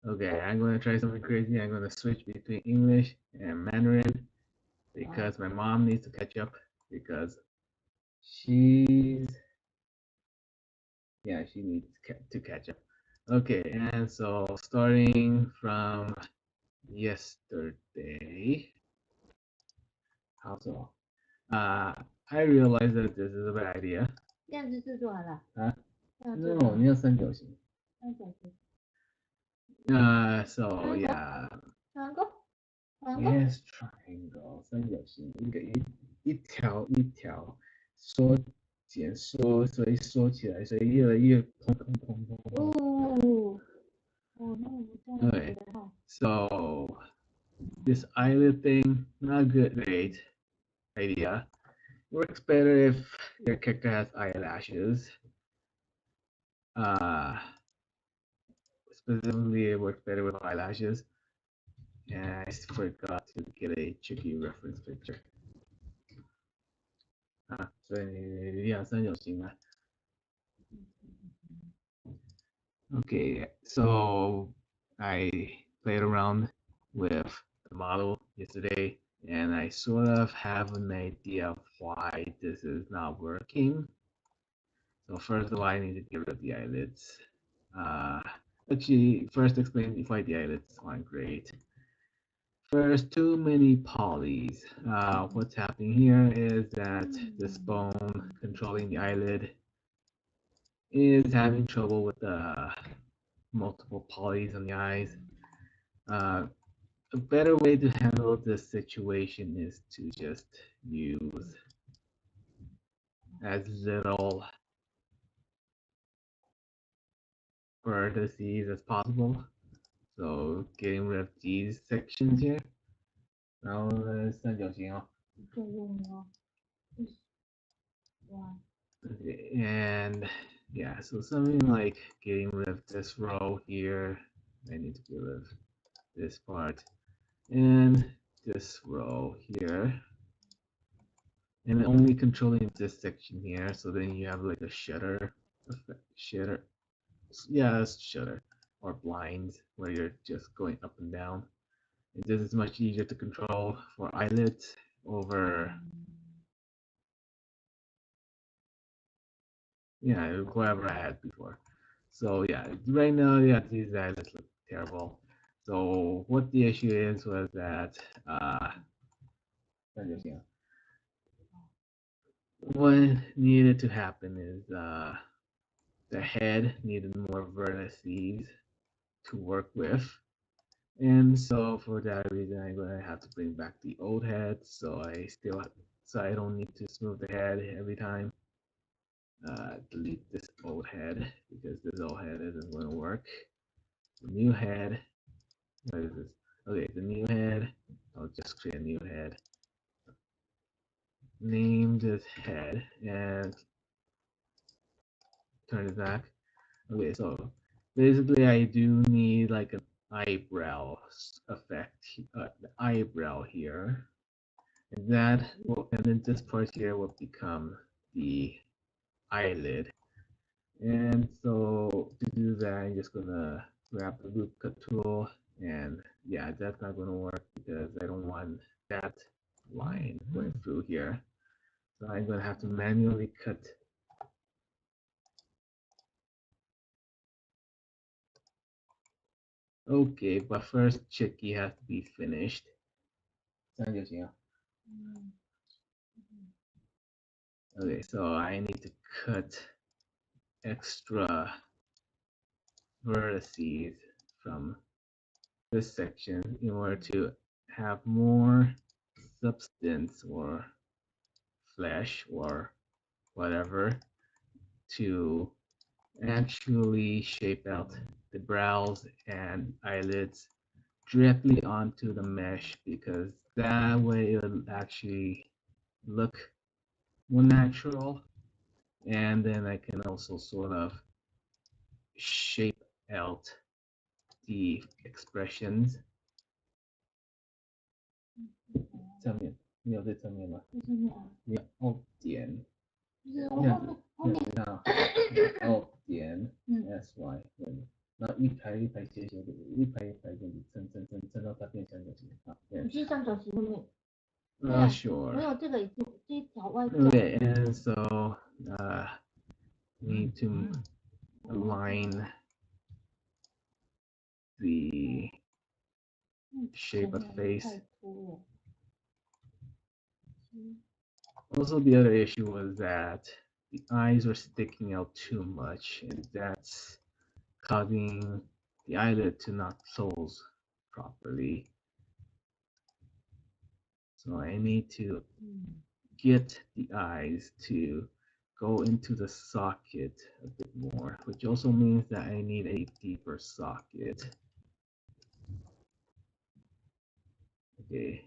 Okay, I'm going to try something crazy. I'm going to switch between English and Mandarin because my mom needs to catch up because she needs to catch up. Okay, and so starting from yesterday, how so? I realized that this is a bad idea. 这样子制作好了。啊？这样做 No，你要三角形。三角形。So yeah. Triangle. Yes, triangle 三角形，一条一条缩减缩，所以缩起来，所以越来越砰砰砰砰砰。Okay, so this eyelid thing, not great idea. Works better if your character has eyelashes. Specifically, it works better with eyelashes. And I forgot to get a Chicky reference picture. 所以你要三角形啊。Okay, so I played around with the model yesterday, and I sort of have an idea of why this is not working. So first of all, I need to get rid of the eyelids. Actually, first explain why the eyelids aren't great. First, too many polys. What's happening here is that this bone controlling the eyelid is having trouble with the multiple polys on the eyes. A better way to handle this situation is to just use as little vertices as possible. So getting rid of these sections here. 然后呢，三角形哦。And yeah, so something like getting rid of this row here. I need to get rid of this part and this row here. And only controlling this section here, so then you have like a shutter effect, shutter or blinds where you're just going up and down. And this is much easier to control for eyelids over whatever I had before. So yeah, right now these eyelids look terrible. So what the issue is was that what needed to happen is the head needed more vertices to work with. And so for that reason, I'm gonna have to bring back the old head, so I don't need to smooth the head every time. Delete this old head because this old head isn't gonna work. The new head, what is this? Okay, the new head. I'll just create a new head. Name this head and turn it back. Okay, so basically I do need like an eyebrow effect, the eyebrow here, and then this part here will become the eyelid. And so to do that, I'm just gonna grab the loop cut tool, and yeah, that's not gonna work because I don't want that line going through here. So I'm gonna have to manually cut. Okay, but first Chicky has to be finished. 这样就行了。Okay, so I need to cut extra vertices from this section in order to have more substance or flesh or whatever to actually shape out the brows and eyelids directly onto the mesh, because that way it'll actually look more natural, and then I can also sort of shape out the expressions. 上面你有在上面吗？你要Alt 点，后面Alt 点 SY，然后一排一排斜斜的，一排一排这样子撑到它变三角形。好，你去三角形后面。sure. 没有这个已经这一条歪掉。Okay, and so need to align the shape of face. 太凸了。Also, the other issue was that the eyes were sticking out too much, and that's causing the eyelid to not close properly. So I need to get the eyes to go into the socket a bit more, which also means that I need a deeper socket. Okay,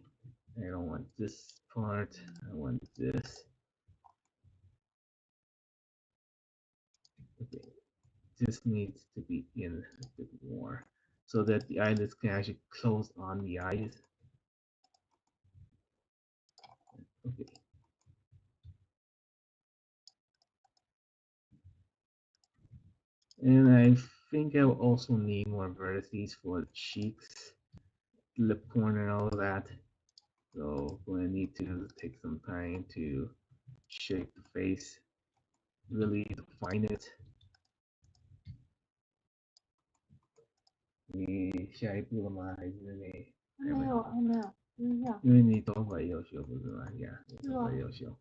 I don't want this part, I want this. Okay, this needs to be in a bit more so that the eyelids can actually close on the eyes. Okay. And I think I will also need more vertices for the cheeks, lip corner, and all of that. So I'm going to need to take some time to shape the face, really define it. 你下一步了吗？还是你还没有，还没有，等一下。因为你头发也有修，不是吗？ Yeah, 头发也有修。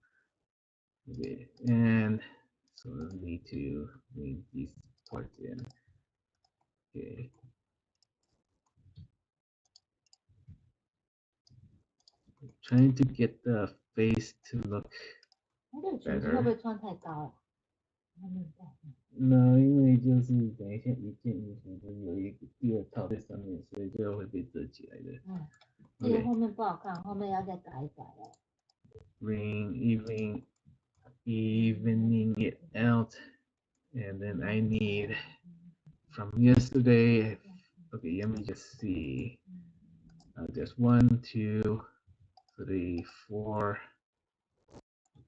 Okay, and so I need to bring these parts in. Okay. Trying to get the face to look 那个裙子会不会穿太高了？那因为就是等一下一件衣服就有一个第二套在上面，所以最后会被折起来的。这个后面不好看，后面要再改一改了。Evening it out, and then I need from yesterday. Okay, let me just see. There's 1, 2, 3, 4.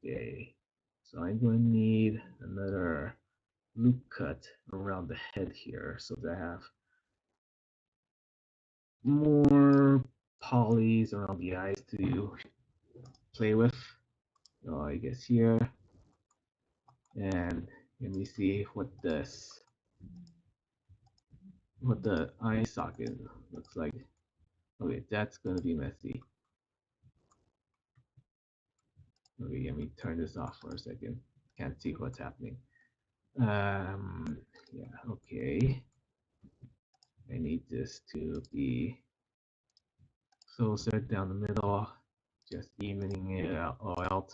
Okay, so I'm going to need another loop cut around the head here so that I have more polys around the eyes to play with. So I guess here, and let me see what the eye socket looks like. Okay, that's gonna be messy. Okay, let me turn this off for a second. Can't see what's happening. Yeah, okay. I need this to be closer down the middle, just evening it out.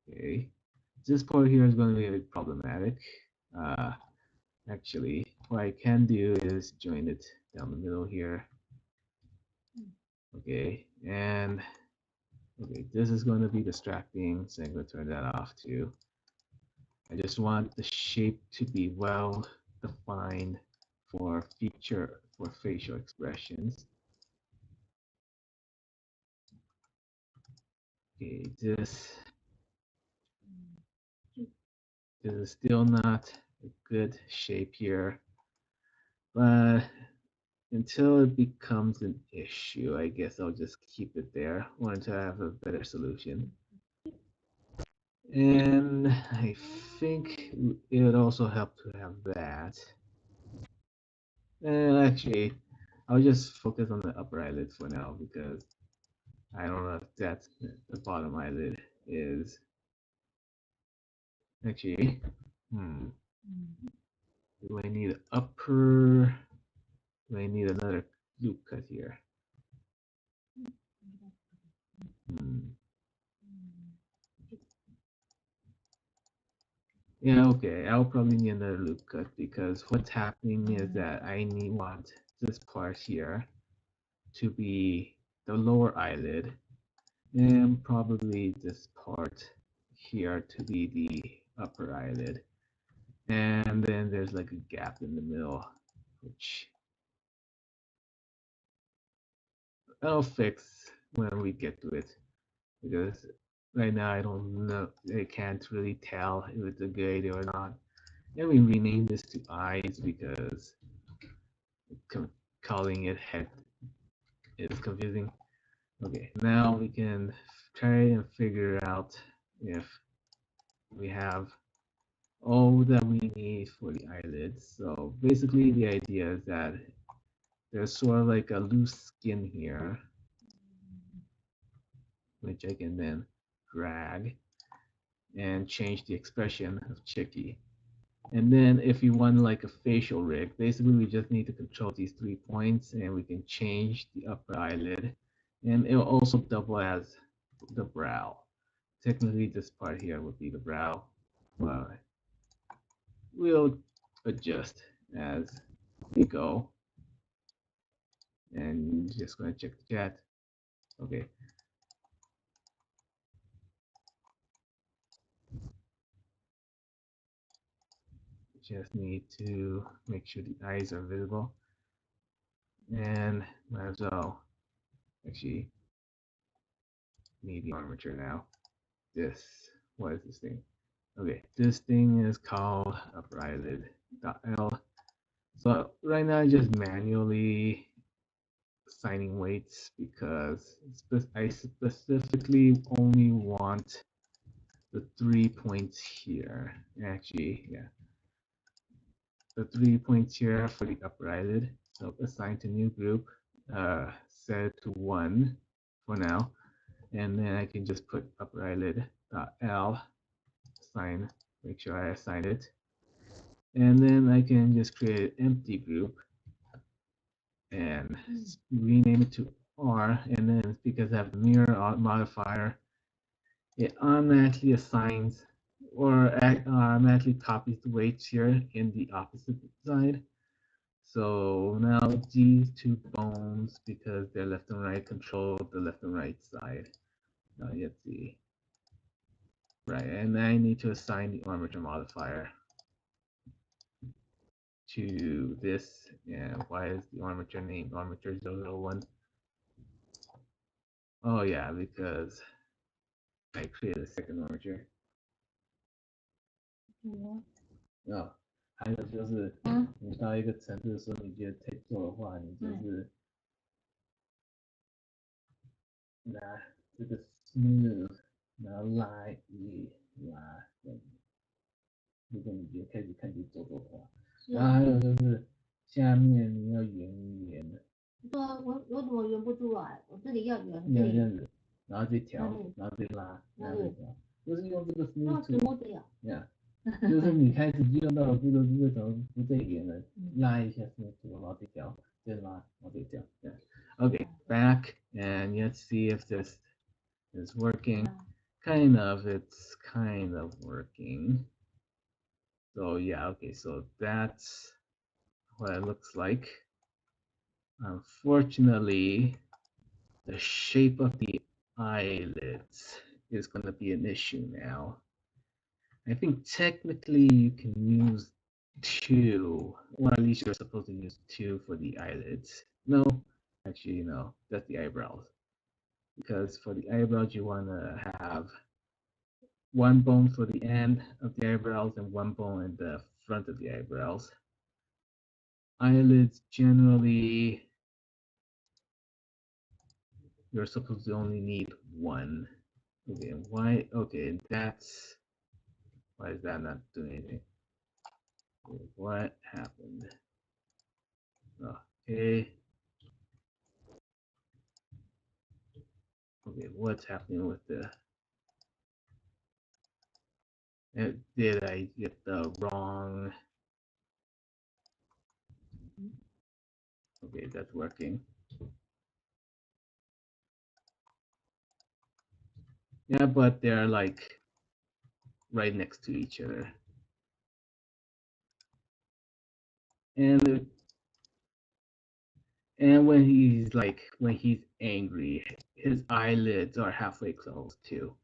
Okay, this part here is going to be a bit problematic. Actually, what I can do is join it down the middle here. Okay, and okay, this is going to be distracting, so I'm going to turn that off too. I just want the shape to be well defined for facial expressions. Okay, this is still not a good shape here, but until it becomes an issue, I guess I'll just keep it there until I have a better solution. And I think it would also help to have that. And actually, I'll just focus on the upper eyelid for now because I don't know if that's the bottom eyelid is. Actually, do I need upper? Do I need another loop cut here? Yeah, okay. I'll probably need another loop cut because what's happening is that I want this part here to be the lower eyelid and probably this part here to be the upper eyelid. And then there's like a gap in the middle, which I'll fix when we get to it. Because right now I don't know, I can't really tell if it's a good idea or not. And we rename this to eyes because calling it head is confusing. Okay, now we can try and figure out if we have all that we need for the eyelids. So basically the idea is that there's sort of like a loose skin here, which I can then drag and change the expression of Chicky. And then if you want like a facial rig, basically we just need to control these 3 points and we can change the upper eyelid. And it will also double as the brow. Technically this part here would be the brow. Well, we'll adjust as we go. And just gonna check the chat. Okay. Just need to make sure the eyes are visible. And might as well actually need the armature now. This, what is this thing? Okay, this thing is called upper eyelid .l. So right now I just manually assigning weights because I specifically only want the 3 points here. Actually, yeah, the 3 points here for the upper eyelid. So assign to new group, set to 1 for now, and then I can just put upper eyelid .l, assign, make sure I assign it, and then I can just create an empty group and rename it to R, and then because I have the mirror modifier, it automatically assigns or automatically copies the weights here in the opposite side. So now these two bones, because they're left and right, control the left and right side. Now let's see. Right, and I need to assign the armature modifier to this. And why is the armature named armature 001? Oh yeah, because I created a second armature. 啊，还有就是你到一个程度的时候，你觉得太重的话，你就是拿这个 smooth，然后拉，如果你觉得开始看起皱皱的话，然后还有就是下面你要圆一圆的。对啊，我怎么圆不出来？我这里要圆，这样子，然后再调，然后再拉，然后再调，就是用这个 smooth to，呀，就是你开始用到的这个为什么不再圆了？拉一下 smooth to，然后再调，再拉，然后再调。Okay, back and let's see if this is working. Kind of, it's kind of working. So yeah, okay, so that's what it looks like. Unfortunately, the shape of the eyelids is going to be an issue now. I think technically you can use two, or at least you're supposed to use two for the eyelids. No, actually, no, that's the eyebrows. Because for the eyebrows, you want to have one bone for the end of the eyebrows and one bone in the front of the eyebrows. Eyelids generally, you're supposed to only need one. Okay, why? Okay, that's why is that not doing anything? What happened? Okay. Okay, what's happening with the? Did I get the wrong? Okay, that's working. Yeah, but they're like right next to each other. And when he's angry, his eyelids are halfway closed too.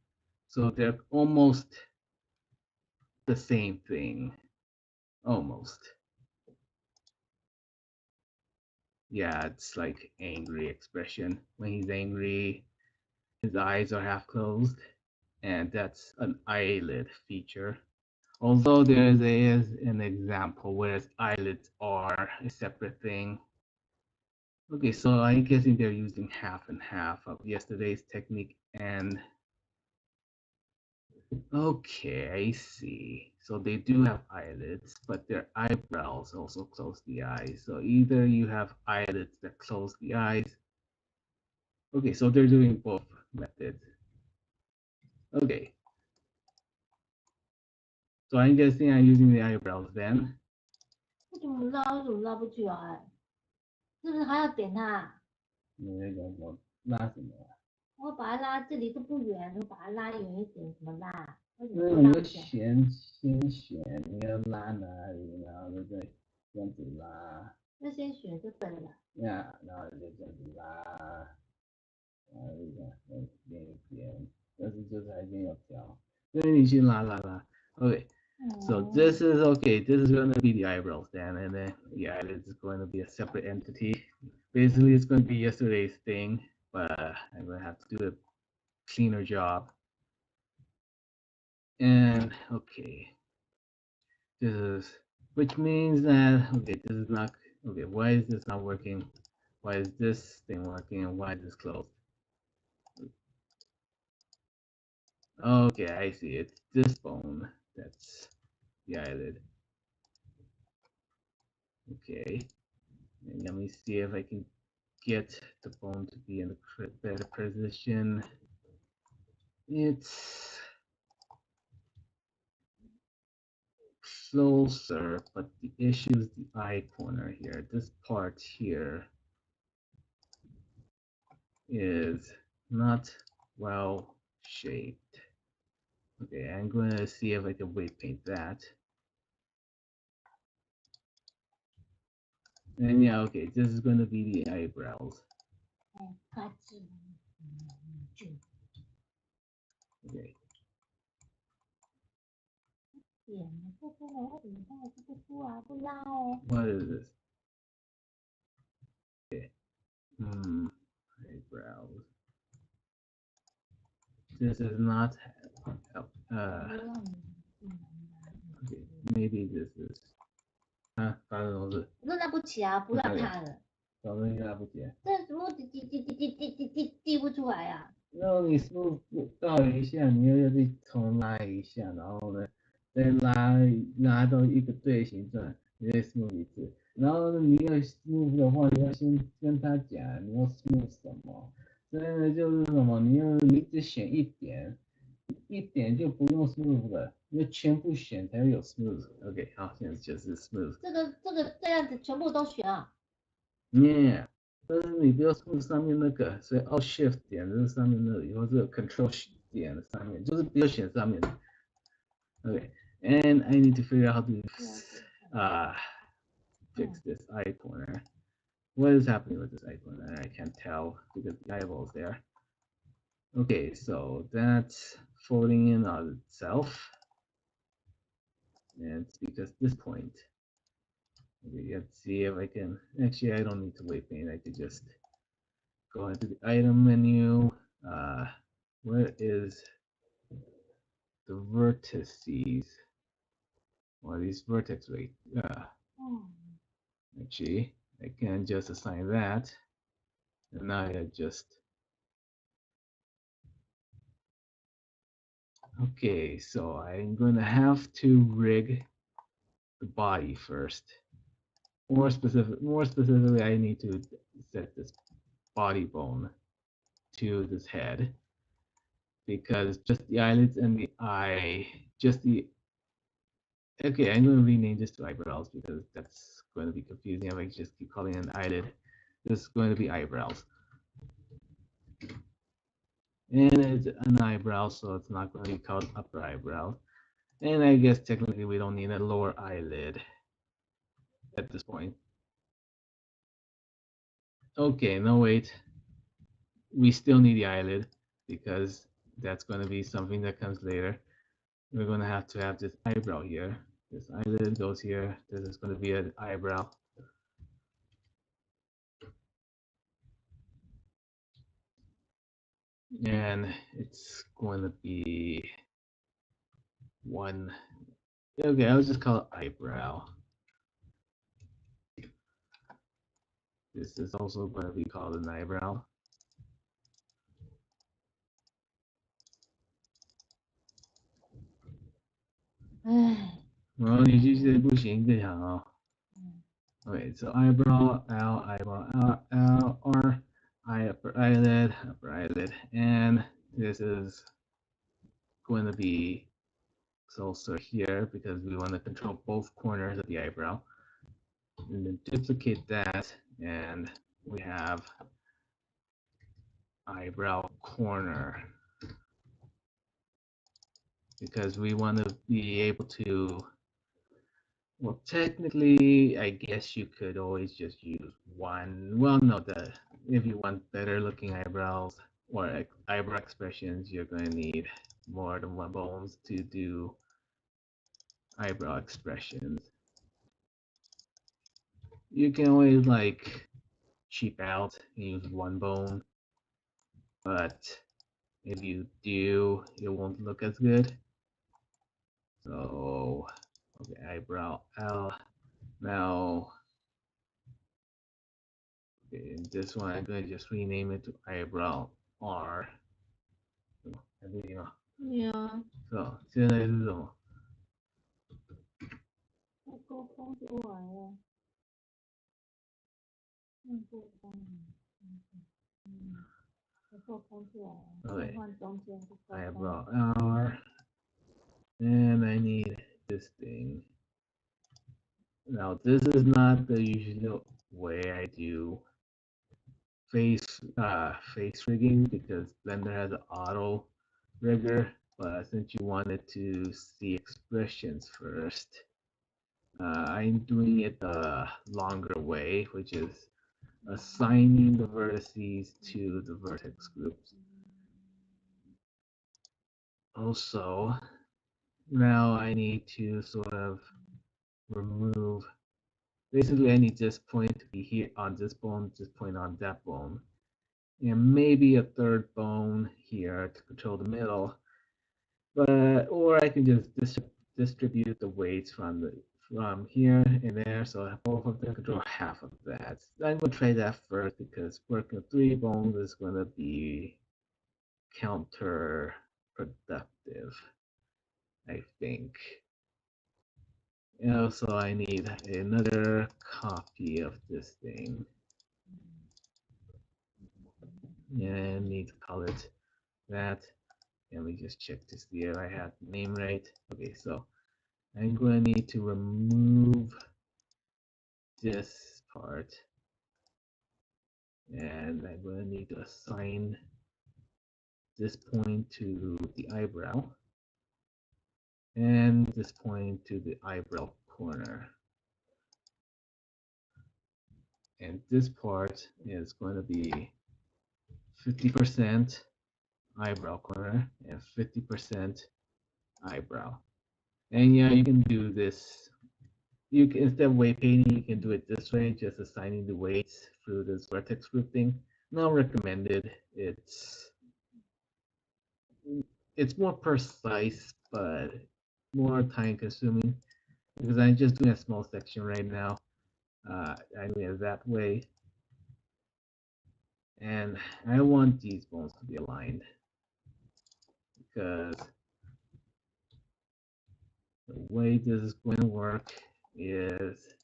So they're almost the same thing. Almost. Yeah, it's like angry expression. When he's angry, his eyes are half closed, and that's an eyelid feature. Although there is an example where eyelids are a separate thing. Okay, so I'm guessing they're using half and half of yesterday's technique and okay, I see. So they do have eyelids, but their eyebrows also close the eyes. So either you have eyelids that close the eyes. Okay, so they're doing both methods. Okay. So I'm guessing I'm using the eyebrows then. 为什么拉不起来？是不是还要点它？那个我拉什么？我把它拉这里都不远，我把它拉远一点，怎么拉？为什那么你要拉不起来？先选你要拉哪里，然后再这样子拉。那先选就对了。呀，然后就这样子拉。边一边，但是就是还没有调。所以你去拉。Okay, so this is okay. This is going to be the eyebrows then, and then the eyelids is going to be a separate entity. Basically, it's going to be yesterday's thing, but I'm going to have to do a cleaner job. And okay, this is which means that okay, this is not okay. Why is this not working? Why is this thing working, and why is this closed? Okay, I see. It's this bone that's the eyelid. Okay, and let me see if I can get the bone to be in a better position. It's closer, but the issue is the eye corner here. This part here is not well shaped. Okay, I'm going to see if I can weight paint that. And yeah, okay, this is going to be the eyebrows. Okay. 点了，这出来，我怎么看这不出来，不拉哦。What is this? Okay. Eyebrows. This is not. Okay, maybe this is. 发生什么事？那拉不起啊，不让它了。什么东西拉不起来？这怎么滴不出来啊？然后你 smooth 到一下，你又再重拉一下，然后呢，再拉到一个对形状，你再 smooth 一次。然后你要 smooth 的话，你要先跟他讲你要 smooth 什么。所以呢，就是什么，你只选一点，一点就不用 smooth 了，你要全部选才会有 smooth。OK， 好，现在就是 smooth。这样子全部都选啊。Yeah，但是你不要 smooth 上面那个，所以 Alt Shift 点就是上面那里，或者 Control 点上面，就是不要选上面。Okay, and I need to figure out how to fix this eye corner. What is happening with this eye corner? I can't tell because the eyeball's there. Okay, so that's folding in on itself. And it's because this point. Okay, let's see if I can. Actually, I don't need to weight paint. I could just go into the item menu. Where is the vertices? Or these vertex weight? Actually, I can just assign that. And now I just. Okay, so I'm going to have to rig the body first. More specifically, I need to set this body bone to this head because just the eyelids and the eye, just the. Okay, I'm going to rename this to eyebrows because that's going to be confusing if I just keep calling it an eyelid. This is going to be eyebrows. And it's an eyebrow, so it's not going to be called upper eyebrow. And I guess technically we don't need a lower eyelid at this point. Okay, no wait. We still need the eyelid because that's going to be something that comes later. We're going to have this eyebrow here. This eyelid goes here. This is going to be an eyebrow. And it's going to be one Okay, I'll just call it eyebrow. This is also going to be called an eyebrow. Well, 你继续不行就想哦。Okay, so eyebrow, L, eyebrow, L, R, upper eyelid, and this is going to be also here because we want to control both corners of the eyebrow. And then duplicate that, and we have eyebrow corner because we want to be able to. Well, technically, I guess you could always just use one. Well, no, if you want better looking eyebrows or eyebrow expressions, you're going to need more than one bones to do eyebrow expressions. You can always like cheap out and use one bone, but if you do, it won't look as good. So, okay, eyebrow L. Now, okay, this one I'm going to just rename it to eyebrow R. 还不行啊？对啊，是吧？现在是什么？要沟通出来了，用沟通，要沟通出来了，切换中间是沟通。eyebrow R, and I need this thing. Now this is not the usual way I do face rigging because Blender has an auto rigger, but since you wanted to see expressions first, I'm doing it the longer way, which is assigning the vertices to the vertex groups. Also, now I need to sort of remove. Basically, I need this point to be here on this bone, this point on that bone, and maybe a third bone here to control the middle. But or I can just distribute the weights from here and there, so both of them control half of that. I'm gonna try that first because working with 3 bones is gonna be counterproductive, I think. And also, I need another copy of this thing. And I need to call it that. And we just check to see if I have the name right. Okay, so I'm going to need to remove this part. And I'm going to need to assign this point to the eyebrow. And this point to the eyebrow corner. And this part is going to be 50% eyebrow corner and 50% eyebrow. And yeah, you can do this. You can, instead of weight painting, you can do it this way, just assigning the weights through this vertex group thing. Not recommended. It's more precise, but more time consuming because I'm just doing a small section right now. I'm doing it that way, and I want these bones to be aligned because the way this is going to work is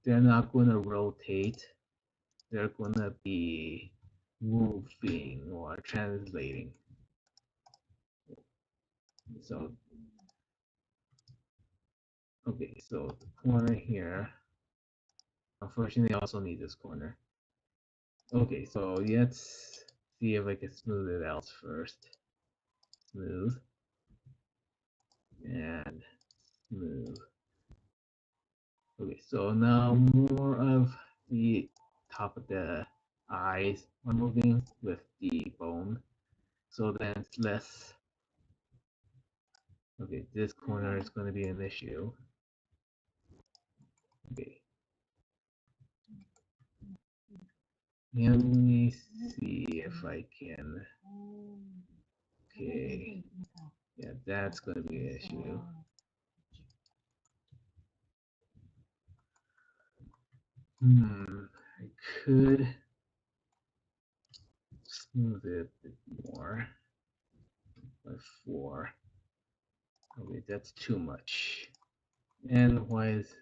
they're not going to rotate. They're going to be moving or translating. So, okay, so the corner here, unfortunately, I also need this corner. Okay, so let's see if I can smooth it out first. Smooth and smooth. Okay, so now more of the top of the eyes are moving with the bone. So then it's less. Okay, this corner is going to be an issue. Okay. Let me see if I can. Okay. Yeah, that's going to be an issue. I could smooth it a bit more by 4. Okay, that's too much. And why is...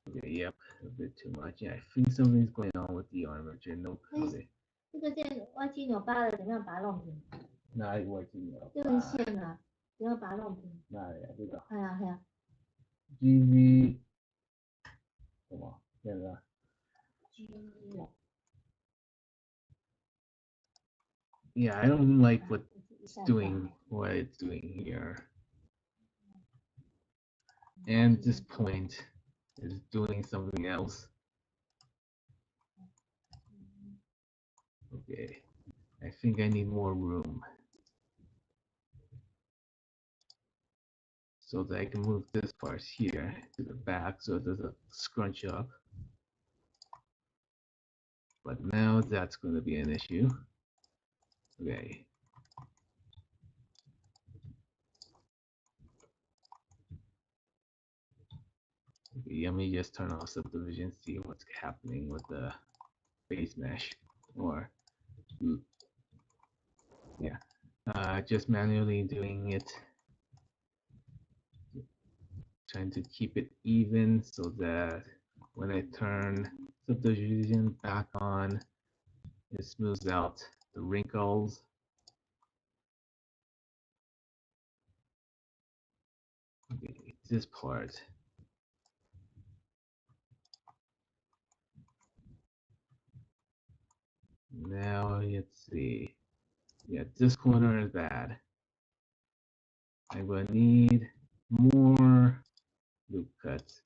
Okay, yep, a bit too much. Yeah, I think something's going on with the armature. Nope. Okay. 这个线歪七扭八的，怎么样把它弄平？哪里歪七扭八？这根线啊，怎么样把它弄平？哪里啊？这个哎呀哎呀 GV 什么？这个，G 哦， Yeah, I don't like 啊 what 这是一 it's 半 doing, what it's doing here. And this point is doing something else. Okay, I think I need more room so that I can move this part here to the back so it doesn't scrunch up. But now that's going to be an issue. Okay. Okay, let me just turn off subdivision, see what's happening with the base mesh. Or, yeah, just manually doing it, trying to keep it even so that when I turn subdivision back on, it smooths out the wrinkles. Okay, this part. Now let's see. Yeah, this corner is bad. I'm gonna need more loop cuts.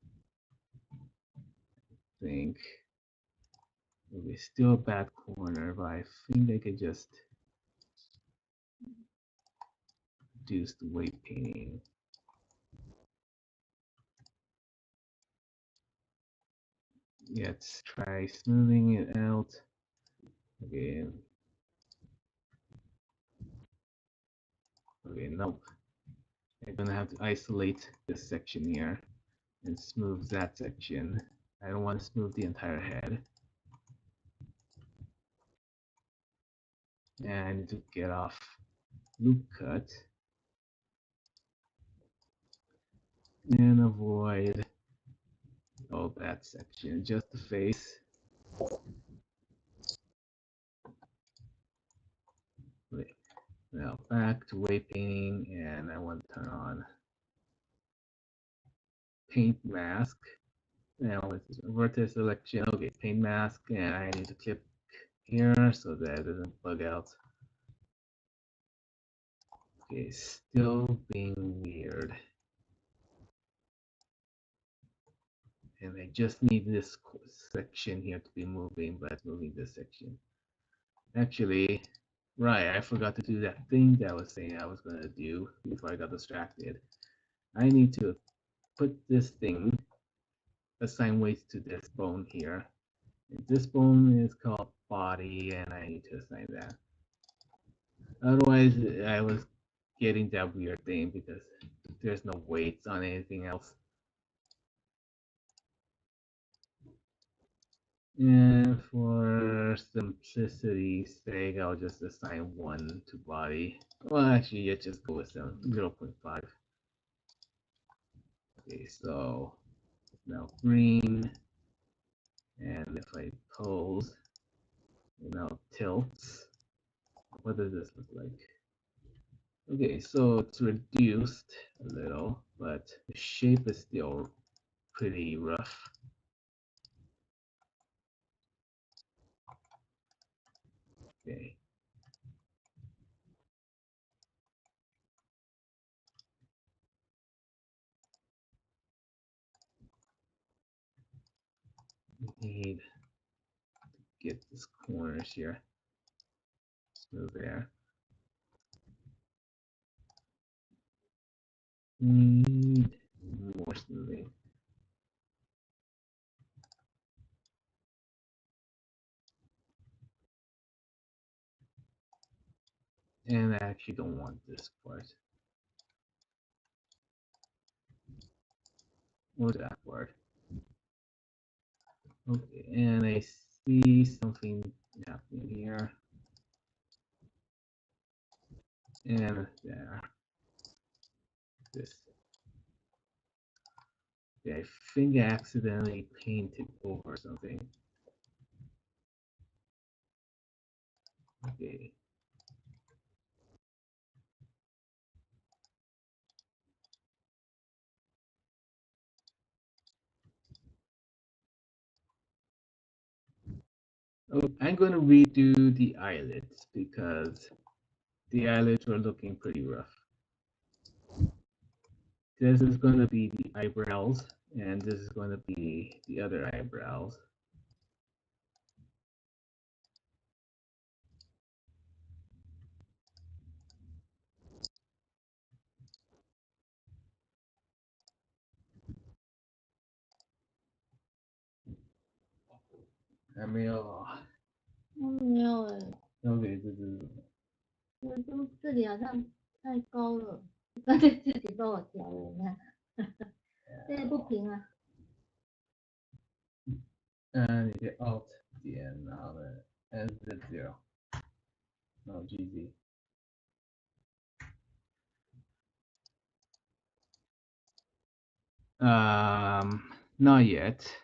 I think maybe still a bad corner, but I think I could just reduce the weight painting. Let's try smoothing it out. Okay. Okay, nope. I'm gonna have to isolate this section here and smooth that section. I don't want to smooth the entire head. And I need to get off loop cut and avoid all that section, just the face. Wait, now back to weight painting, and I want to turn on paint mask. Now with vertex selection, okay, paint mask, and I need to clip here so that it doesn't bug out. Okay, still being weird. And I just need this section here to be moving, but it's moving this section. Actually, right, I forgot to do that thing that I was saying I was going to do before I got distracted. I need to put this thing, assign weights to this bone here. And this bone is called body, and I need to assign that. Otherwise, I was getting that weird thing because there's no weights on anything else. And for simplicity's sake, I'll just assign 1 to body. Well, actually, let's just go with 0.5. Okay, so it's now green. And if I pose, it now tilts. What does this look like? Okay, so it's reduced a little, but the shape is still pretty rough. Okay. Need to get this corners here. Smooth there. Need more smoothing. And I actually don't want this part. Or that part. Okay, and I see something happening here. And there. This. Yeah, I think I accidentally painted over something. Okay. Oh, I'm going to redo the eyelids because the eyelids were looking pretty rough. This is going to be the eyebrows, and this is going to be the other eyebrows. I mean, oh, 没有哎， okay, this is 这里好像太高了，刚才自己帮我调了，你看，这个不平啊。你的 Alt 点，然后呢 NZ0，然后 GZ。Not yet.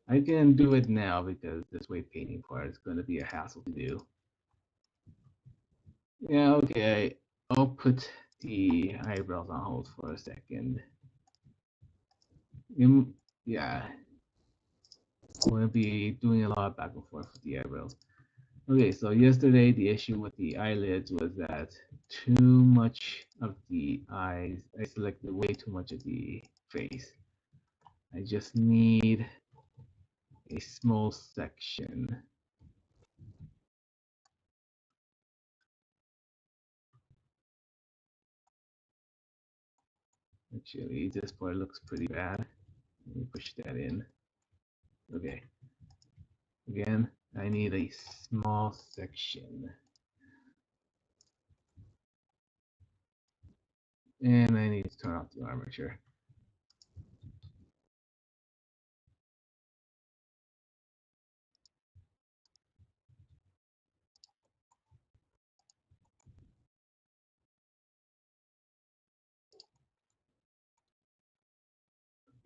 I can do it now because this way painting part is going to be a hassle to do. Yeah, okay. I'll put the eyebrows on hold for a second. Yeah, I'm going to be doing a lot of back and forth with the eyebrows. Okay, so yesterday the issue with the eyelids was that too much of the eyes, I selected way too much of the face. I just need a small section. Actually, this part looks pretty bad. Let me push that in. Okay. Again, I need a small section. And I need to turn off the armature.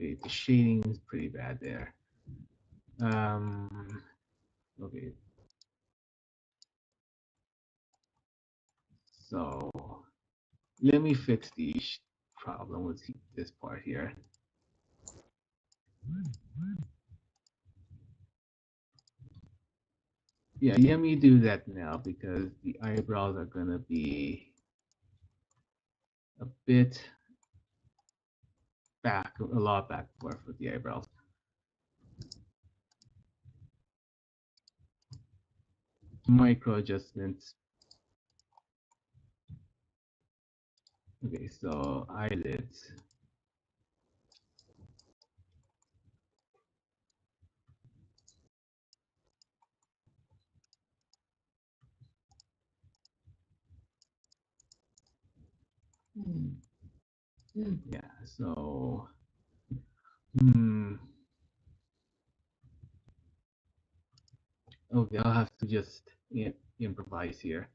Okay, the shading is pretty bad there. Okay. So let me fix the problem with this part here. Yeah, let me do that now because the eyebrows are gonna be a bit back, a lot back and forth with the eyebrows. Micro adjustments. Okay, so eyelids. Yeah, so okay, I'll have to just improvise here.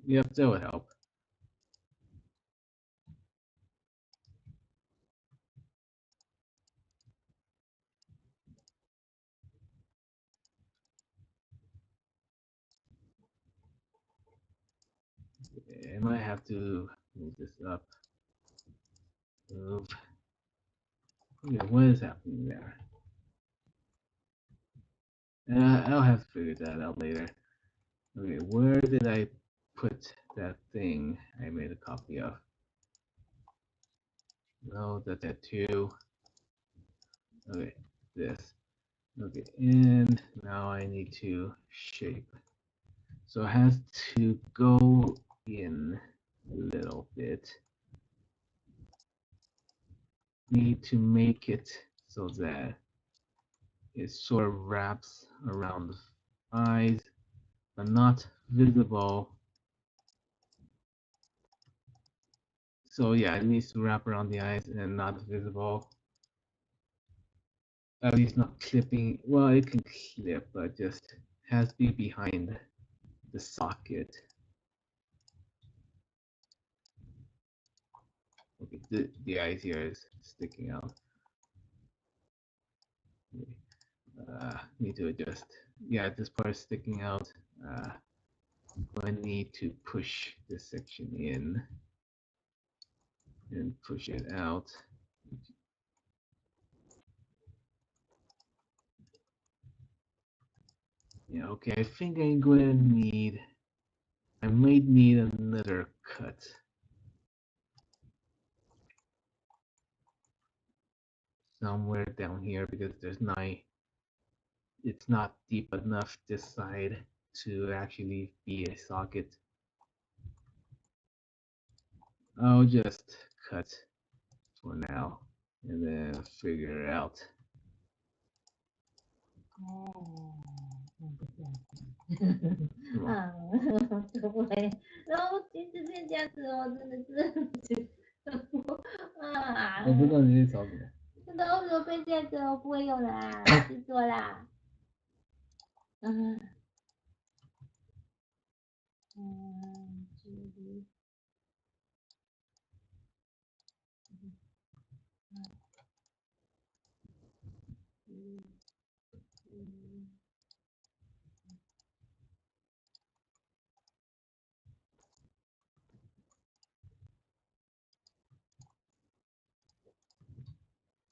Yep, that would help. I might have to move this up. Move. Okay, what is happening there? I'll have to figure that out later. Okay, where did I put that thing I made a copy of? No, that's that too. Okay, this. Okay, and now I need to shape. So it has to go in a little bit. Need to make it so that it sort of wraps around the eyes, but not visible. So yeah, it needs to wrap around the eyes and not visible. At least not clipping. Well, it can clip, but just has to be behind the socket. Okay, the eyes here is sticking out. Need to adjust. Yeah, this part is sticking out. I need to push this section in and push it out. Yeah, okay, I think I'm going to need, I might need another cut. Somewhere down here because there's not, it's not deep enough this side to actually be a socket. I'll just cut for now and then figure it out. 啊，都不会。然后其实变这样子哦，真的是啊，我不知道你在找什么。真的为什么变这样子哦？不会用啦，制作啦。嗯嗯，这里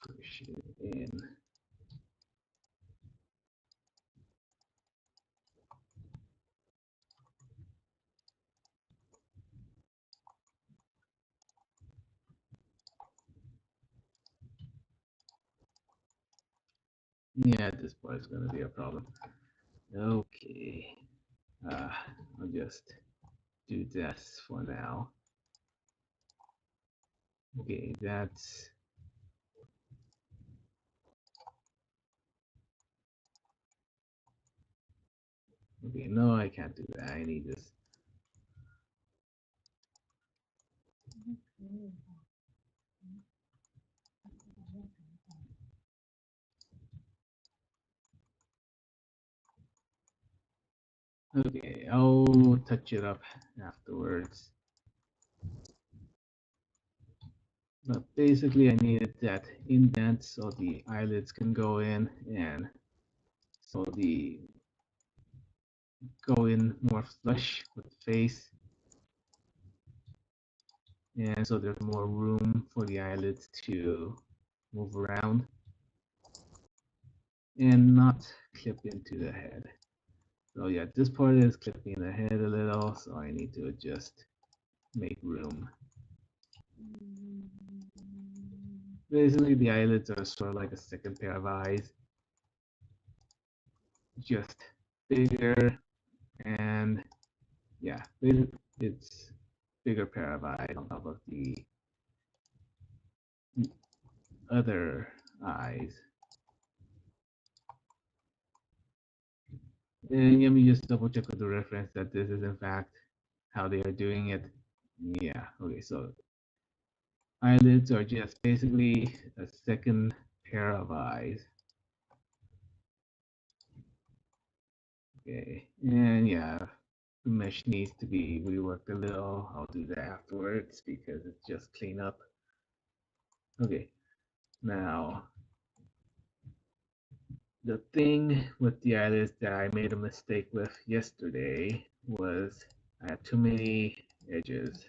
push it in. Yeah, this part is going to be a problem. Okay. I'll just do this for now. Okay, that's okay. No, I can't do that. I need this. Okay, I'll touch it up afterwards. But basically, I needed that indent so the eyelids can go in, and so the go in more flush with the face, and so there's more room for the eyelids to move around and not clip into the head. So yeah, this part is clipping the head a little, so I need to just make room. Basically, the eyelids are sort of like a second pair of eyes, just bigger, and yeah, it's bigger pair of eyes on top of the other eyes. And let me just double check with the reference that this is in fact how they are doing it. Yeah, okay, so eyelids are just basically a second pair of eyes. Okay, and yeah, the mesh needs to be reworked a little. I'll do that afterwards because it's just clean up. Okay, now the thing with the eyelids that I made a mistake with yesterday was I had too many edges.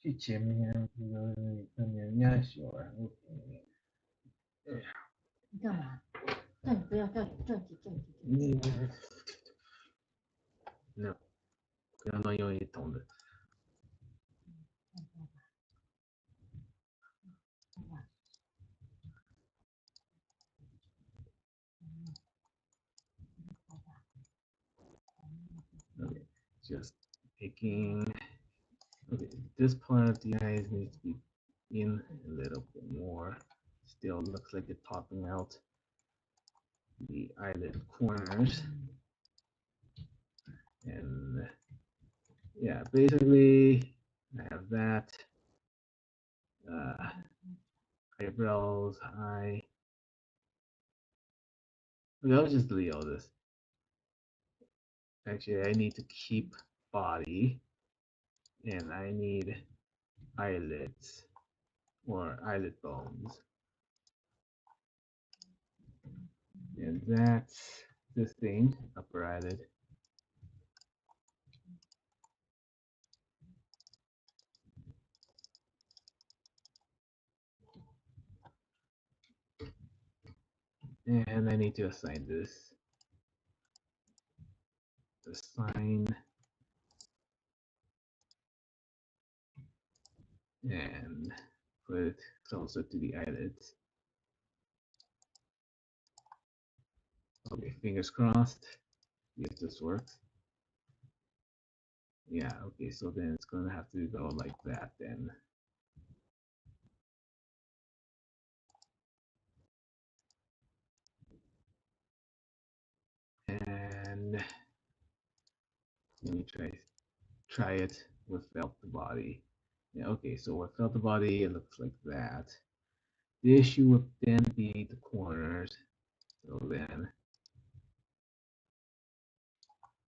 去前面那边人家小啊，OK。你干嘛？叫你不要叫你No，不要乱用一桶的。just making, okay, this part of the eyes needs to be in a little bit more. Still looks like it's popping out the eyelid corners. And yeah, basically I have that. Eyebrows, eye. Okay, I'll just delete all this. Actually, I need to keep body, and I need eyelids or eyelid bones. And that's this thing, upper eyelid. And I need to assign this. Assign and put it closer to the eyelids. Okay, fingers crossed. If this works. Yeah, okay, so then it's gonna have to go like that then. And let me try it without the body. Yeah, okay, so without the body, it looks like that. The issue would then be the corners. So then,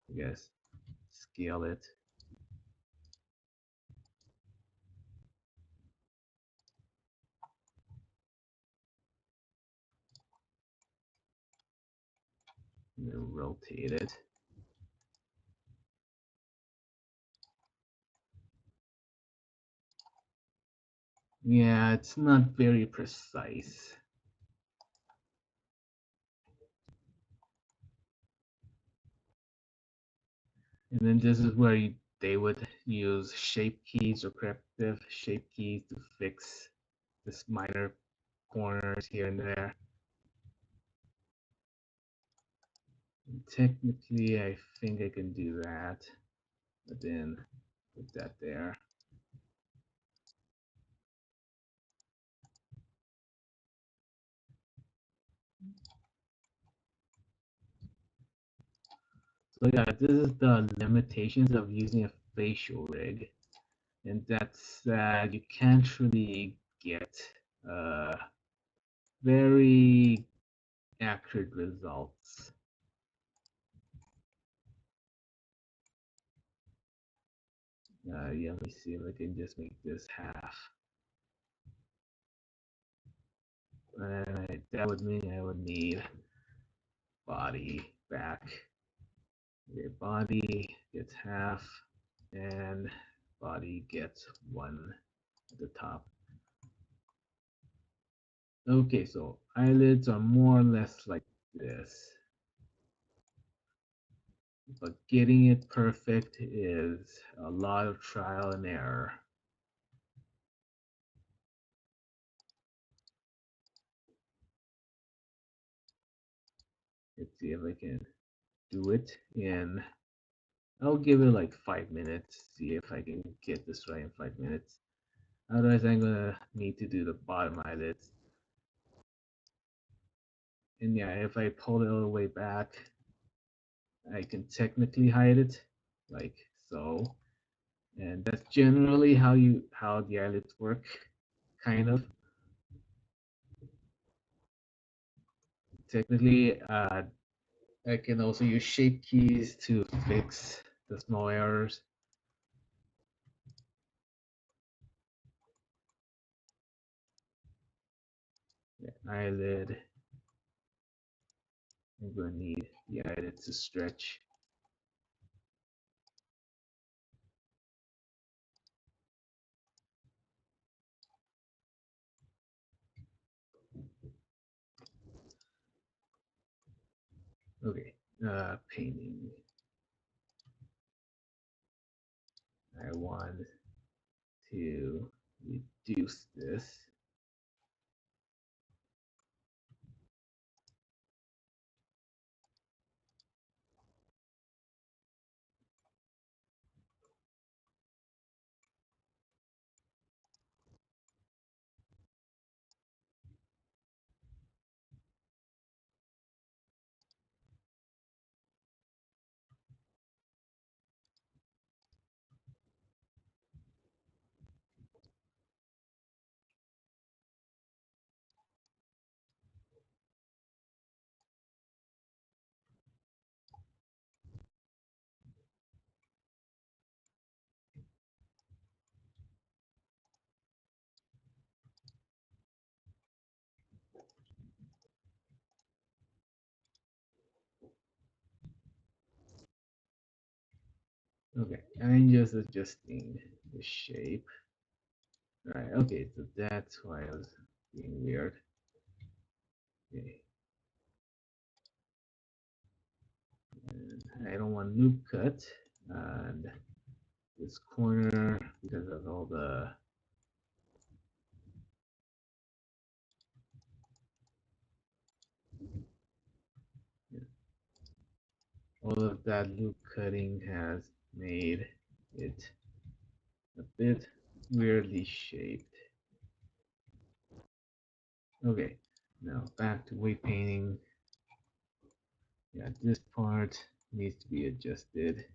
I guess, scale it. And then rotate it. Yeah, it's not very precise. And then this is where they would use shape keys or corrective shape keys to fix this minor corners here and there. And technically, I think I can do that, but then put that there. So yeah, this is the limitations of using a facial rig, and that's that you can't really get very accurate results. Yeah, let me see if I can just make this half. That would mean I would need body back. Okay, body gets half, and body gets one at the top. Okay, so eyelids are more or less like this. But getting it perfect is a lot of trial and error. Let's see if I can do it in, I'll give it like 5 minutes, see if I can get this right in 5 minutes. Otherwise, I'm gonna need to do the bottom eyelids. And yeah, if I pull it all the way back, I can technically hide it, like so. And that's generally how the eyelids work, kind of. Technically, I can also use shape keys to fix the small errors. The eyelid, I'm going to need the eyelid to stretch. Okay, painting. I want to reduce this. Okay, I'm just adjusting the shape. Right, okay, so that's why I was being weird. Okay. And I don't want loop cut. And this corner, because of all the all of that loop cutting has made it a bit weirdly shaped. Okay, now back to weight painting. Yeah, this part needs to be adjusted.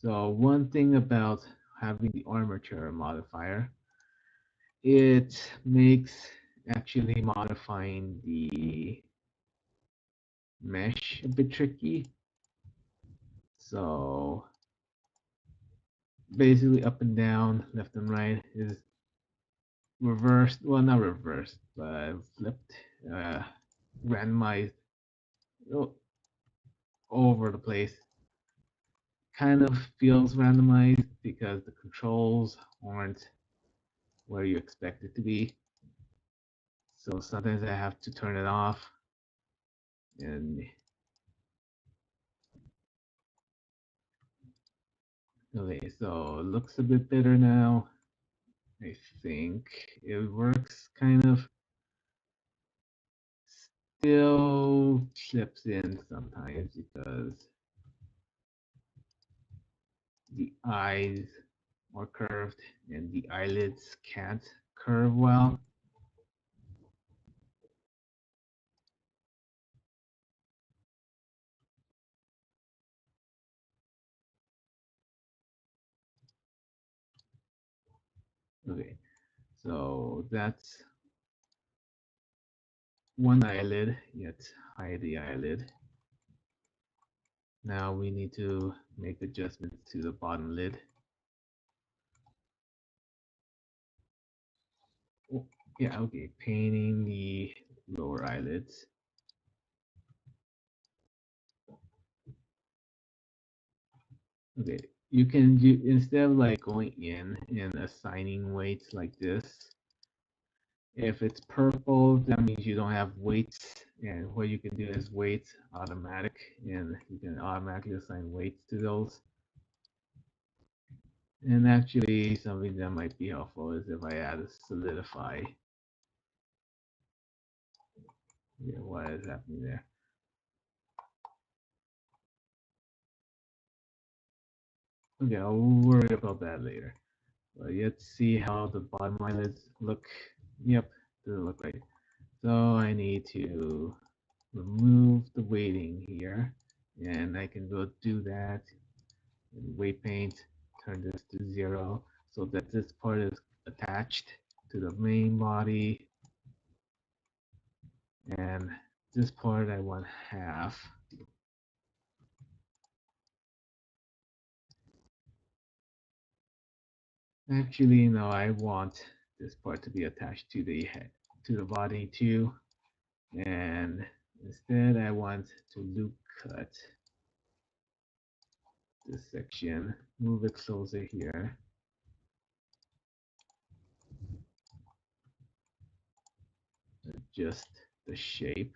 So one thing about having the armature modifier, it makes actually modifying the mesh a bit tricky. So basically up and down, left and right is reversed. Well, not reversed, but flipped, randomized all over the place. Kind of feels randomized because the controls aren't where you expect it to be. So sometimes I have to turn it off. And okay, so it looks a bit better now. I think it works kind of, still slips in sometimes because the eyes are curved and the eyelids can't curve well. Okay, so that's one eyelid, yet hide the eyelid. Now we need to make adjustments to the bottom lid. Oh, yeah, okay, painting the lower eyelids. Okay, you can do, instead of like going in and assigning weights like this, if it's purple, that means you don't have weights, and what you can do is weights automatic, and you can automatically assign weights to those. And actually, something that might be helpful is if I add a solidify. Yeah, what is happening there? Okay, I'll worry about that later. But let's see how the bottom eyelids look. Yep, doesn't look right. So I need to remove the weighting here, and I can go do that in weight paint, turn this to 0 so that this part is attached to the main body, and this part I want half. Actually, no, I want this part to be attached to the head, to the body too, and instead I want to loop cut this section, move it closer here, adjust the shape.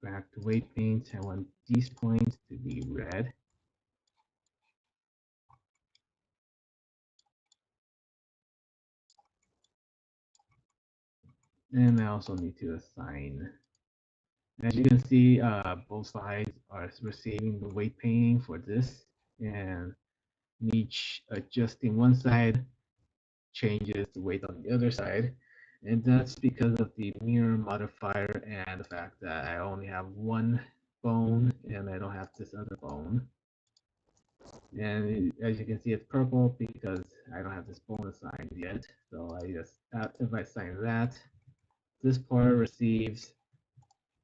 Back to weight paint, I want these points to be red. And I also need to assign. As you can see, both sides are receiving the weight painting for this, and each adjusting one side changes the weight on the other side. And that's because of the mirror modifier and the fact that I only have one bone and I don't have this other bone. And as you can see, it's purple because I don't have this bone assigned yet. So I just, if I assign that, this part receives,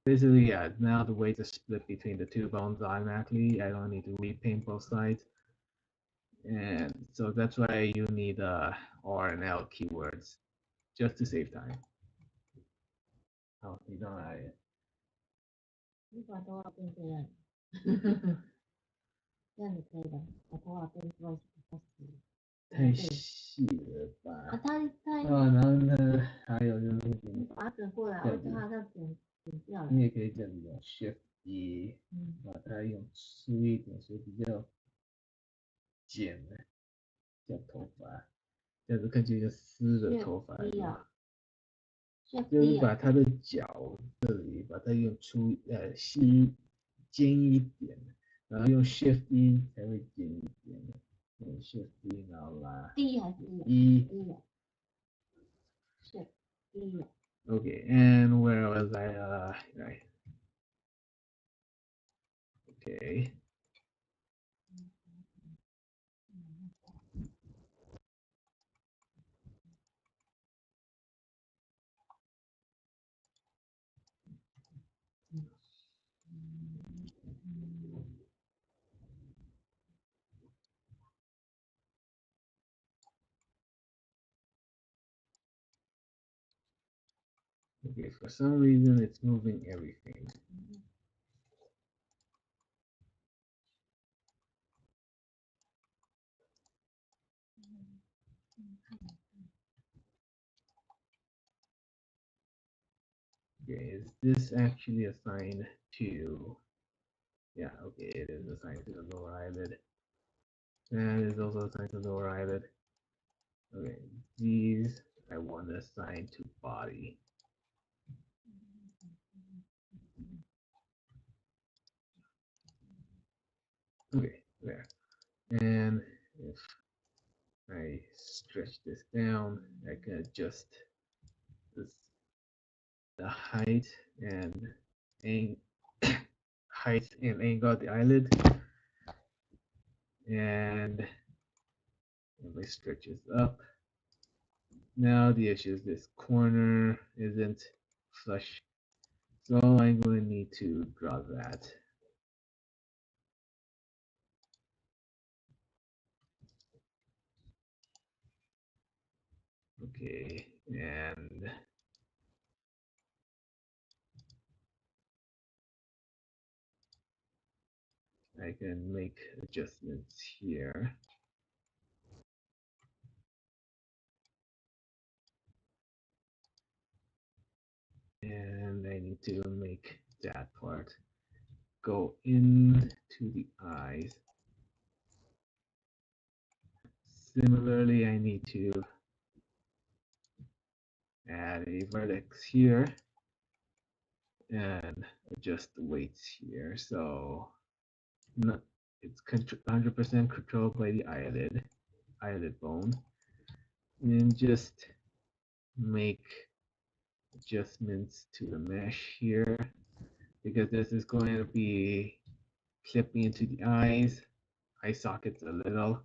basically, yeah, now the weight is split between the two bones automatically. I don't need to repaint both sides. And so that's why you need R and L keywords just to save time. 好，你上来。你把头发变这样，这样子可以的。把头发变出来比较细。太细了吧？啊，他然后呢，还有就是你把它整过来，我叫它这样剪掉了。你也可以这样子用 Shift 一，把它用粗一点，所以比较剪的，这样头发，这样子看起来就丝的头发一样。就是把它的角这里把它用粗细尖一点，然后用 Shift 一才会尖一点。用 Shift 一然后拉。D 还是一。Shift 一。Okay, and where was I? Right. Okay. Okay, for some reason it's moving everything. Okay, is this actually assigned to? Yeah, okay, it is assigned to the lower eyelid. And it's also assigned to the lower eyelid. Okay, these I want to assign to body. Okay, there. And if I stretch this down, I can adjust this, the height and height and angle of the eyelid. And if I stretch this up, now the issue is this corner isn't flush. So I'm going to need to draw that. Okay, and I can make adjustments here. And I need to make that part go into the eyes. Similarly, I need to add a vertex here and adjust the weights here. So it's 100% controlled by the eyelid bone. And just make adjustments to the mesh here because this is going to be clipping into the eyes, eye sockets a little.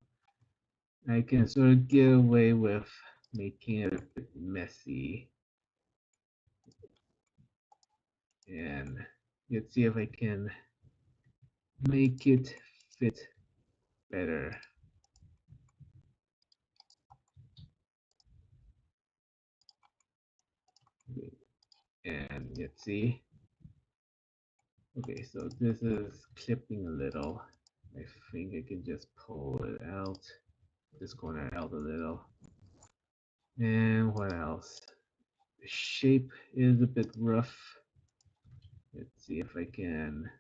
I can sort of get away with making it a bit messy. And let's see if I can make it fit better. And let's see. Okay, so this is clipping a little. I think I can just pull it out, this corner out a little. And what else? The shape is a bit rough. Let's see if I can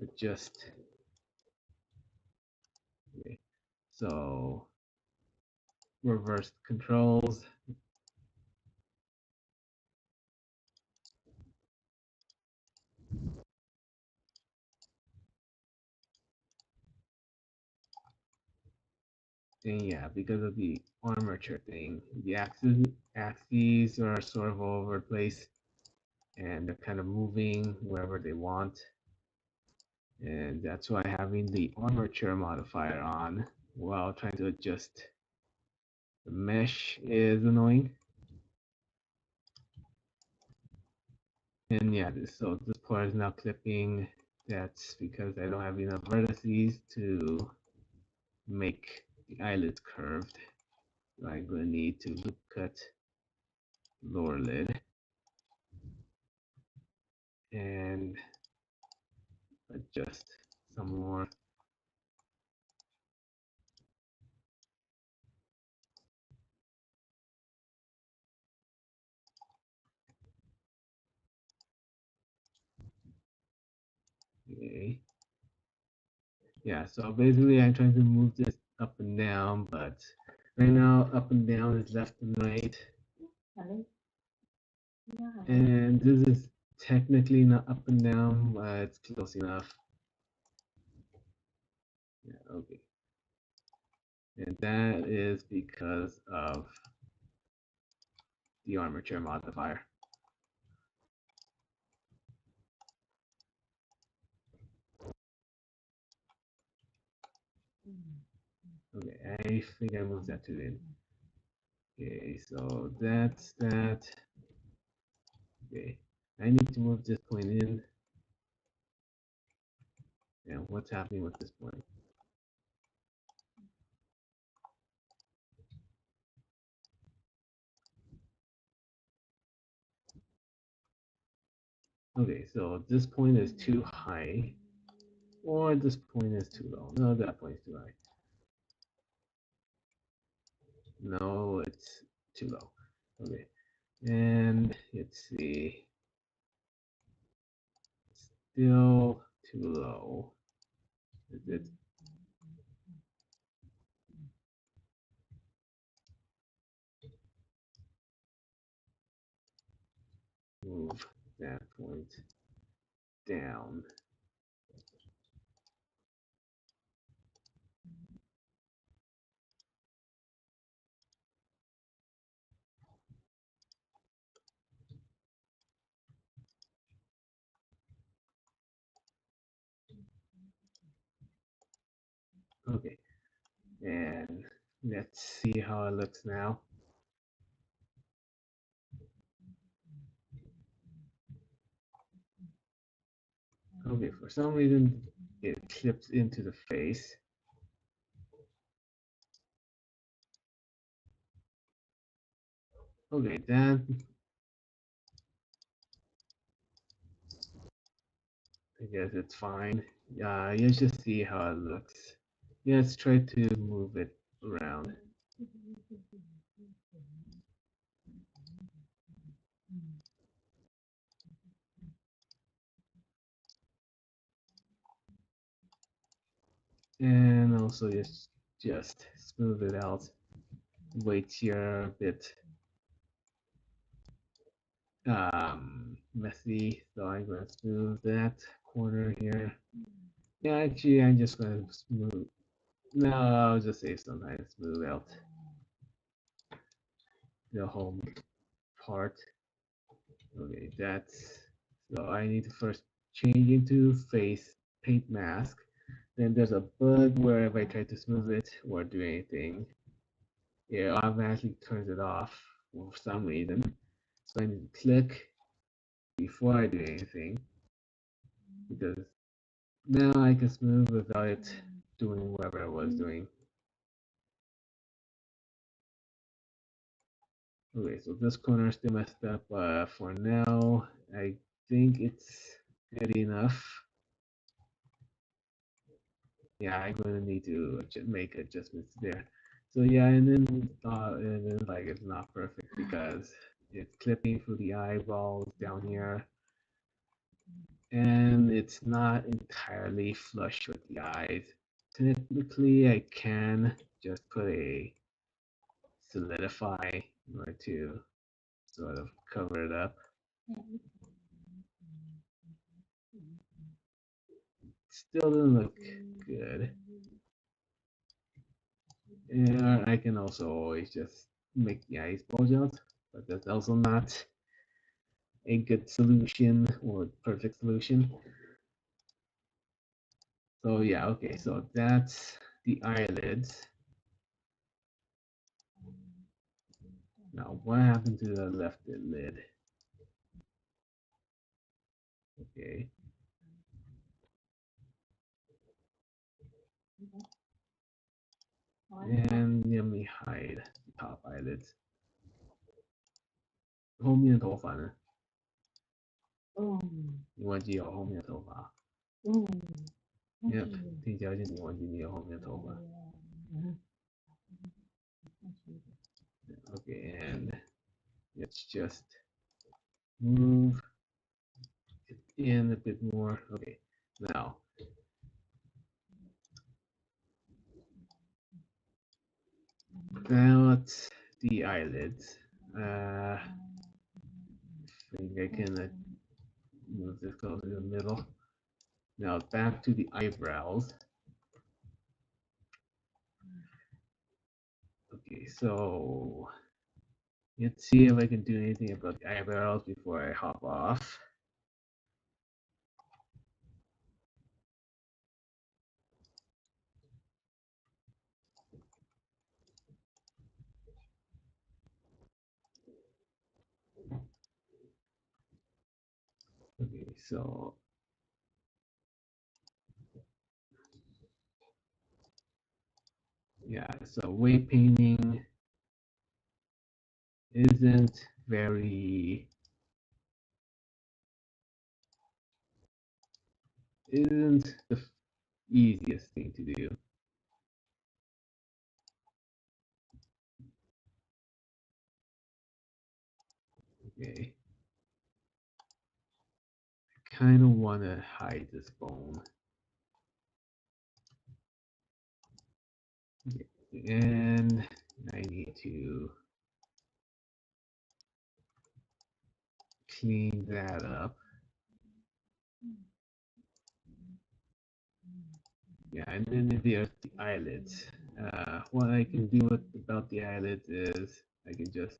adjust. Okay, so reverse controls. And yeah, because of the armature thing, the axes are sort of all over the place, and they're kind of moving wherever they want. And that's why having the armature modifier on while trying to adjust the mesh is annoying. And yeah, so this part is now clipping. That's because I don't have enough vertices to make the eyelids curved. So I'm going to need to loop cut lower lid and adjust some more. Okay. Yeah, so basically I'm trying to move this up and down, but right now up and down is left and right. And this is technically not up and down, but it's close enough. Yeah, okay. And that is because of the armature modifier. Okay, I think I moved that to the end. Okay, so that's that. Okay, I need to move this point in. And what's happening with this point? Okay, so this point is too high, or this point is too low. No, that point is too high. No, it's too low. Okay, and let's see. Still too low. Is it? Move that point down. Okay, and let's see how it looks now. Okay, for some reason it clips into the face. Okay, that I guess it's fine. Let's just see how it looks. Let's try to move it around. And also just smooth it out. Wait here a bit messy, so I'm gonna smooth that corner here. Yeah, actually I'm just gonna smooth. No, I'll just save some time to smooth out the whole part. Okay, that's so I need to first change into face paint mask. Then there's a bug where if I try to smooth it or do anything, it automatically turns it off for some reason. So I need to click before I do anything because now I can smooth without it doing whatever I was doing. Okay, so this corner is still messed up. For now, I think it's good enough. Yeah, I'm gonna need to make adjustments there. So yeah, and then like it's not perfect because it's clipping through the eyeballs down here, and it's not entirely flush with the eyes. Technically, I can just put a solidify in order to sort of cover it up. Still doesn't look good. And I can also always just make the eyes bulge out, but that's also not a good solution or perfect solution. So yeah, okay, so that's the eyelids. Now, what happened to the left lid? Okay, and let me hide the top eyelids. 后面的头发呢？你忘记有后面的头发？听起来就你忘记你有后面的头发。Okay, and let's just move it in a bit more. Okay, now about the eyelids. I think I can move this closer to the middle. Now back to the eyebrows. Okay, so let's see if I can do anything about the eyebrows before I hop off. Okay, so yeah, so weight painting isn't very isn't the easiest thing to do. Okay. I kind of want to hide this bone. Okay. And I need to clean that up. Yeah, and then there's the eyelids. What I can do about the eyelids is I can just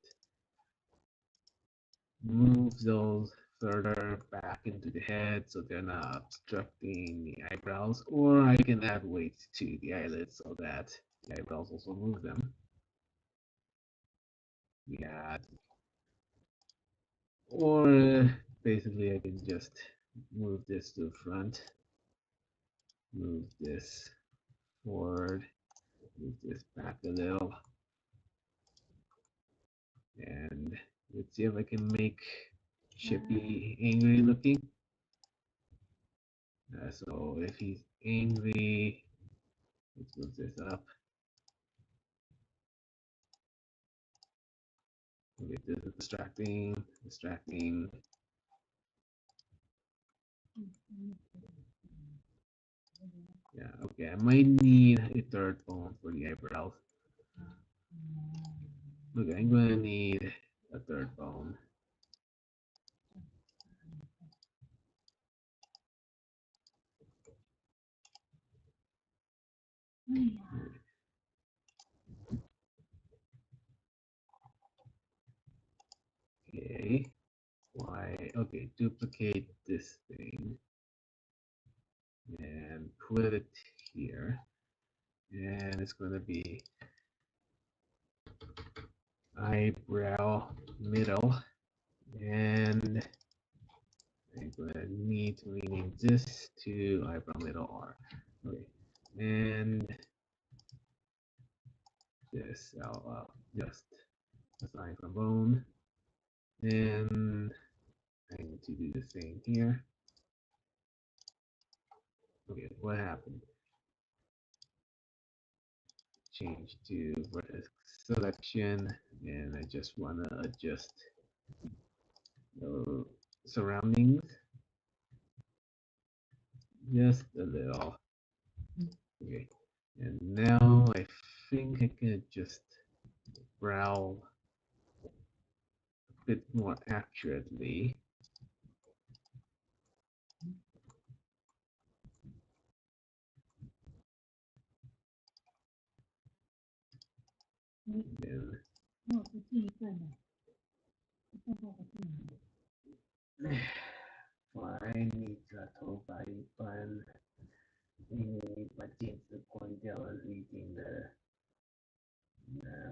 move those further back into the head so they're not obstructing the eyebrows, or I can add weight to the eyelids so that the eyebrows also move them. Yeah, or basically I can just move this to the front, move this forward, move this back a little, and let's see if I can make Chippy angry looking. So if he's angry, let's move this up. Okay, this is distracting. Yeah, okay, I might need a third bone for the eyebrows. Okay, I'm gonna need a third bone. Okay, why? Okay, duplicate this thing and put it here, and it's gonna be eyebrow middle, and I'm gonna need to rename this to eyebrow middle R. Okay, and this I'll just assign from bone, and I need to do the same here. Okay, what happened? Change to vertex selection, and I just want to adjust the surroundings just a little. Okay, and now I think I can adjust brow a bit more accurately. then 那我不进一份呢，一份都不进来。fine，你的头发一般，因为把镜子关掉了是一定的。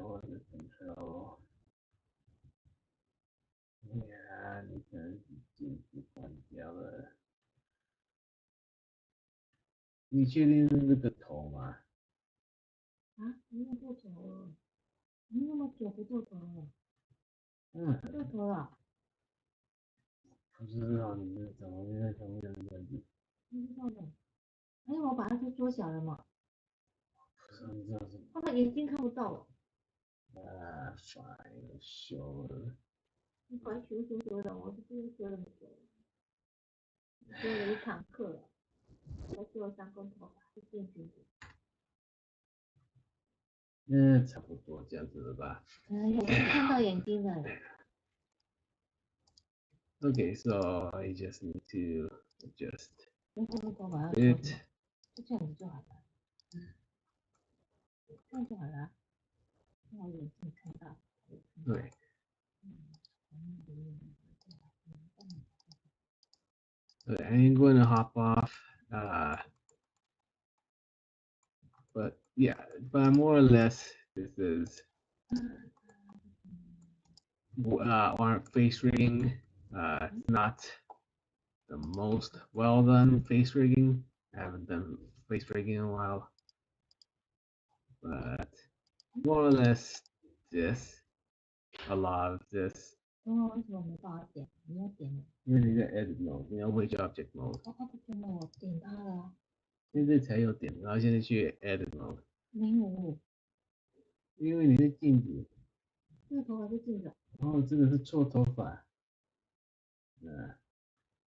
我的 control，呀，你的镜子关掉了。你确定是这个头吗？啊，你又做头了？你那么久不做头了？嗯，做头了？不知道你是怎么样子。不知道的。哎，我把它都缩小了嘛，不知道你知道什么？他们眼睛看不到了。fine，修了。你把球修的，我是不是修那么久了？修了一堂课了，才修了3根头发，就变裙子。差不多这样子了吧。哎呀，看到眼睛了。Okay, so I just need to adjust 那他们头发要 it. 做什么？就这样子就好了，这样就好了。让我眼睛看到。对，I'm going to hop off. But yeah, but more or less, this is our face rigging. It's not the most well done face rigging. I haven't done face rigging in a while, but more or less this, a lot of this. 为什么没办法点？你要点了。因为你在 edit mode，你要 Wedge Object mode，他不点了，我点它了。现在才有点，然后现在去 edit mode，没有。因为你是镜子，这个头发是镜子。然后这个是错头发。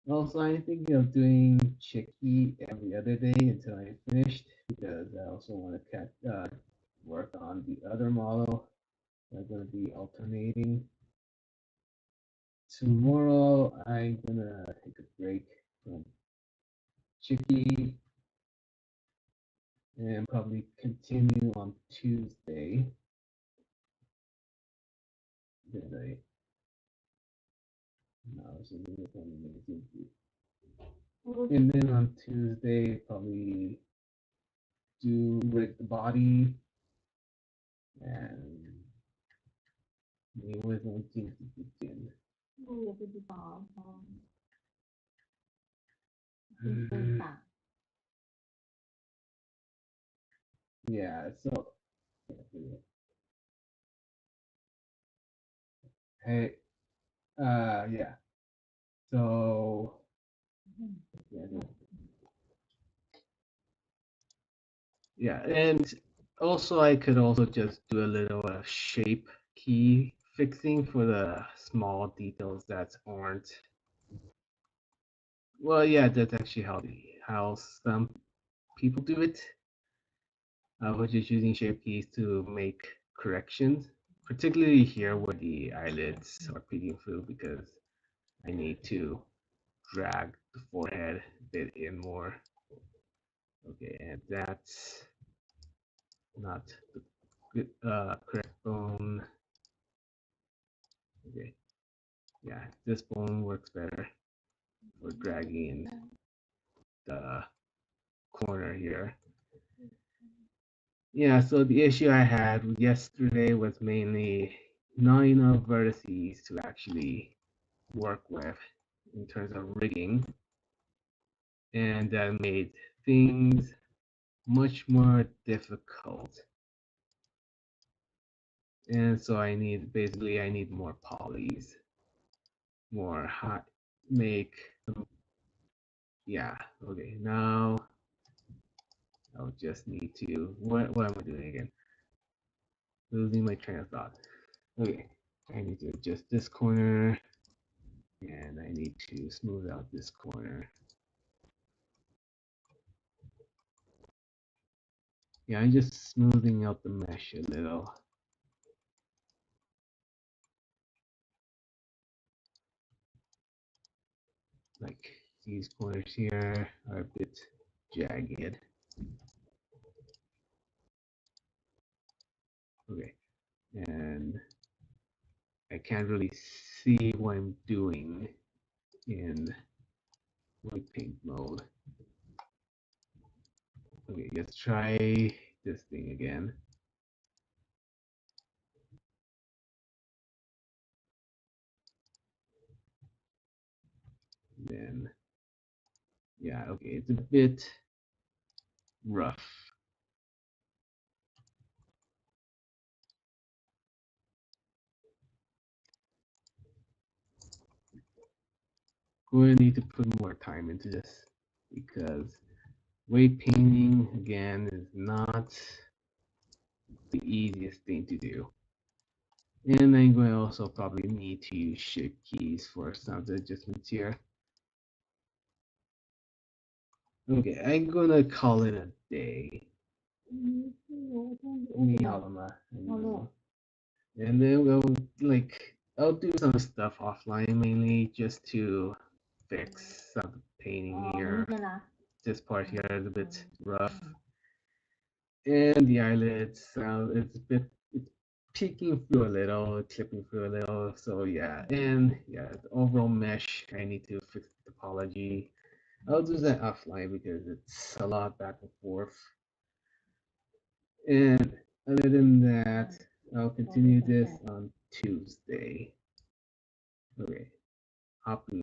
Also, I think of doing Chicky every other day until I finished because I also want to work on the other model. I'm going to be alternating. Tomorrow, I'm going to take a break from Chicky and probably continue on Tuesday. Because and then on Tuesday, probably do rig the body and 你为什么镜子不见了？我也不知道，真大。Yeah, so hey, yeah. So yeah, and also I could also just do a little shape key fixing for the small details that aren't. Well, yeah, that's actually how some people do it, which is using shape keys to make corrections, particularly here where the eyelids are peeking through because I need to drag the forehead a bit in more. Okay, and that's not the good, correct bone. Okay, yeah, this bone works better for dragging the corner here. Yeah, so the issue I had yesterday was mainly not enough vertices to actually work with in terms of rigging, and that made things much more difficult. And so I need more polys, more hot make. Yeah, okay, now I'll just need to, what am I doing again? Losing my train of thought. Okay, I need to adjust this corner, and I need to smooth out this corner. Yeah, I'm just smoothing out the mesh a little. Like these corners here are a bit jagged. Okay, and I can't really see what I'm doing in white paint mode. Okay, let's try this thing again. Then, yeah, okay, it's a bit rough. Going to need to put more time into this because weight painting again is not the easiest thing to do. And I'm going to also probably need to use shift keys for some of the adjustments here. Okay, I'm gonna call it a day. 你好了吗？好了。And then I'll do some stuff offline mainly just to fix some painting here. This part here is a bit rough. And the eyelids, it's a bit, it's peeking through a little, clipping through a little. So yeah, and yeah, the overall mesh, I need to fix the topology. I'll do that offline because it's a lot back and forth. And other than that, I'll continue this on Tuesday. Okay, hopping